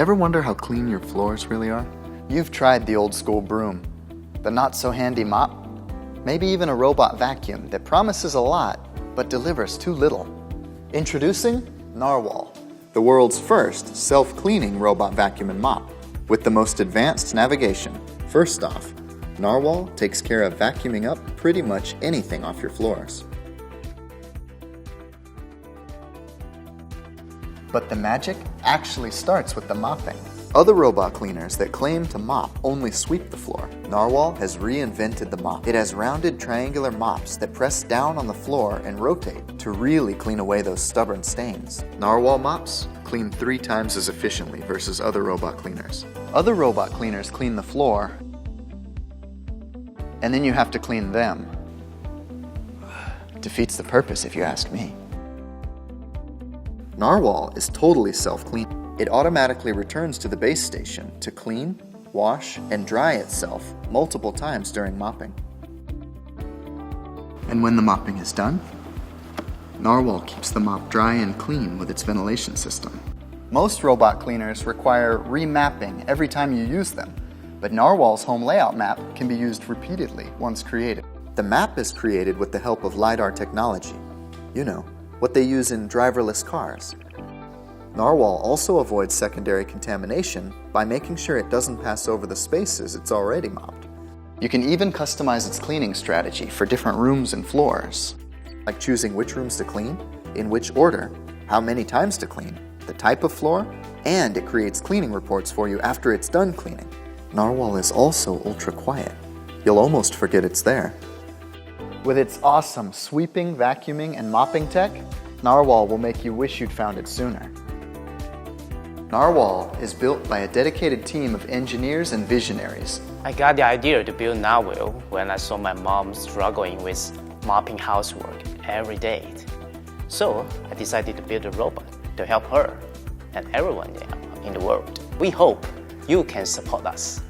Ever wonder how clean your floors really are? You've tried the old school broom, the not so handy mop, maybe even a robot vacuum that promises a lot but delivers too little. Introducing Narwhal, the world's first self-cleaning robot vacuum and mop with the most advanced navigation. First off, Narwhal takes care of vacuuming up pretty much anything off your floors. But the magic actually starts with the mopping. Other robot cleaners that claim to mop only sweep the floor. Narwhal has reinvented the mop. It has rounded triangular mops that press down on the floor and rotate to really clean away those stubborn stains. Narwhal mops clean 3 times as efficiently versus other robot cleaners. Other robot cleaners clean the floor, and then you have to clean them. Defeats the purpose, if you ask me. Narwhal is totally self-cleaning. It automatically returns to the base station to clean, wash, and dry itself multiple times during mopping. And when the mopping is done, Narwhal keeps the mop dry and clean with its ventilation system. Most robot cleaners require remapping every time you use them, but Narwhal's home layout map can be used repeatedly once created. The map is created with the help of LiDAR technology. You know, what they use in driverless cars. Narwhal also avoids secondary contamination by making sure it doesn't pass over the spaces it's already mopped. You can even customize its cleaning strategy for different rooms and floors, like choosing which rooms to clean, in which order, how many times to clean, the type of floor, and it creates cleaning reports for you after it's done cleaning. Narwhal is also ultra quiet. You'll almost forget it's there. With its awesome sweeping, vacuuming, and mopping tech, Narwhal will make you wish you'd found it sooner. Narwhal is built by a dedicated team of engineers and visionaries. I got the idea to build Narwhal when I saw my mom struggling with mopping housework every day. So I decided to build a robot to help her and everyone in the world. We hope you can support us.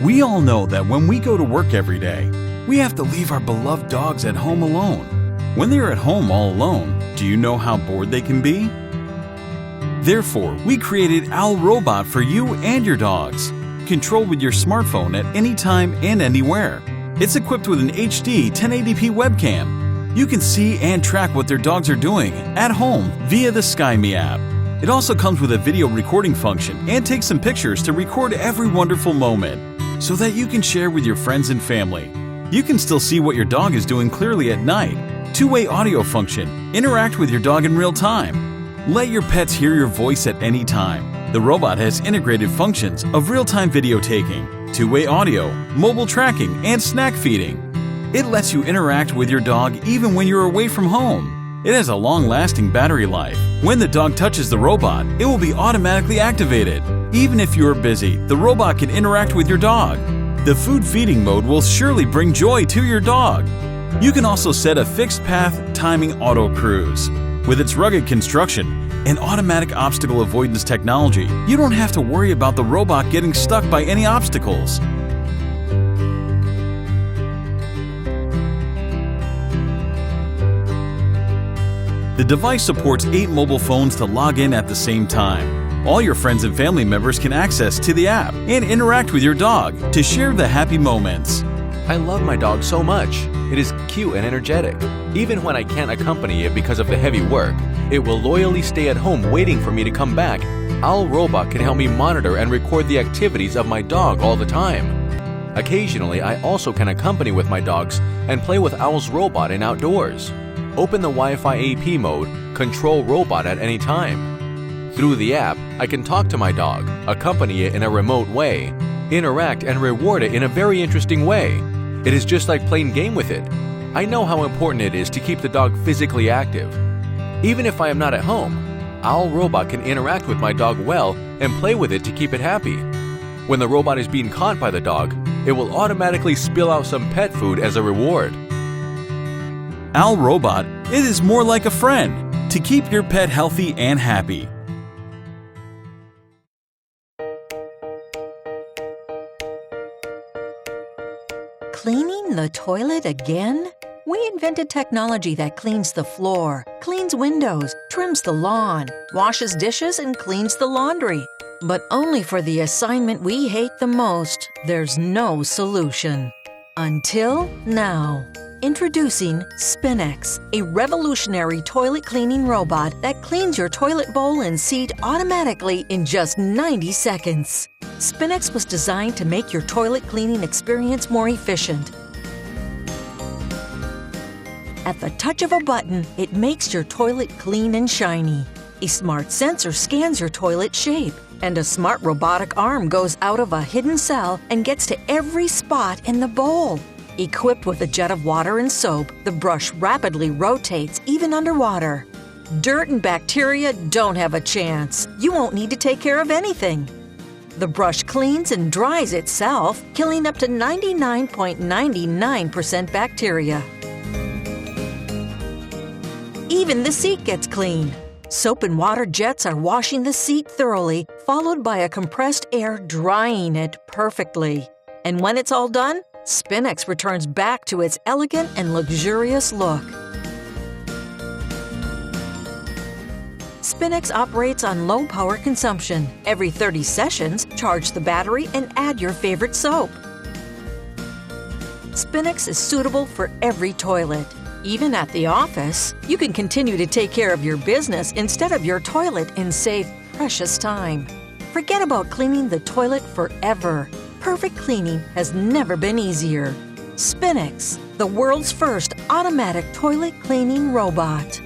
We all know that when we go to work every day, we have to leave our beloved dogs at home alone. When they're at home all alone, do you know how bored they can be? Therefore, we created Owl Robot for you and your dogs. Controlled with your smartphone at any time and anywhere. It's equipped with an HD 1080p webcam. You can see and track what their dogs are doing at home via the SkyMe app. It also comes with a video recording function and takes some pictures to record every wonderful moment, so that you can share with your friends and family. You can still see what your dog is doing clearly at night. Two-way audio function. Interact with your dog in real time. Let your pets hear your voice at any time. The robot has integrated functions of real-time video taking, two-way audio, mobile tracking, and snack feeding. It lets you interact with your dog even when you're away from home. It has a long-lasting battery life. When the dog touches the robot, it will be automatically activated. Even if you're busy, the robot can interact with your dog. The food feeding mode will surely bring joy to your dog. You can also set a fixed path timing auto cruise. With its rugged construction and automatic obstacle avoidance technology, you don't have to worry about the robot getting stuck by any obstacles. The device supports 8 mobile phones to log in at the same time. All your friends and family members can access to the app and interact with your dog to share the happy moments. I love my dog so much. It is cute and energetic. Even when I can't accompany it because of the heavy work, it will loyally stay at home waiting for me to come back. Owl Robot can help me monitor and record the activities of my dog all the time. Occasionally, I also can accompany with my dogs and play with Owl's Robot in outdoors. Open the Wi-Fi AP mode, control robot at any time. Through the app, I can talk to my dog, accompany it in a remote way, interact and reward it in a very interesting way. It is just like playing game with it. I know how important it is to keep the dog physically active. Even if I am not at home, Owl Robot can interact with my dog well and play with it to keep it happy. When the robot is being caught by the dog, it will automatically spill out some pet food as a reward. Owl Robot, it is more like a friend to keep your pet healthy and happy. Cleaning the the toilet again? We invented technology that cleans the floor, cleans windows, trims the lawn, washes dishes, and cleans the laundry. But only for the assignment we hate the most, there's no solution. Until now. Introducing Spinex, a revolutionary toilet cleaning robot that cleans your toilet bowl and seat automatically in just 90 seconds. Spinex was designed to make your toilet cleaning experience more efficient. At the touch of a button, it makes your toilet clean and shiny. A smart sensor scans your toilet shape, and a smart robotic arm goes out of a hidden cell and gets to every spot in the bowl. Equipped with a jet of water and soap, the brush rapidly rotates even underwater. Dirt and bacteria don't have a chance. You won't need to take care of anything. The brush cleans and dries itself, killing up to 99.99% bacteria. Even the seat gets clean. Soap and water jets are washing the seat thoroughly, followed by a compressed air drying it perfectly. And when it's all done, Spinex returns back to its elegant and luxurious look. Spinex operates on low power consumption. Every 30 sessions, charge the battery and add your favorite soap. Spinex is suitable for every toilet. Even at the office, you can continue to take care of your business instead of your toilet and save precious time. Forget about cleaning the toilet forever. Perfect cleaning has never been easier. Spinex, the world's first automatic toilet cleaning robot.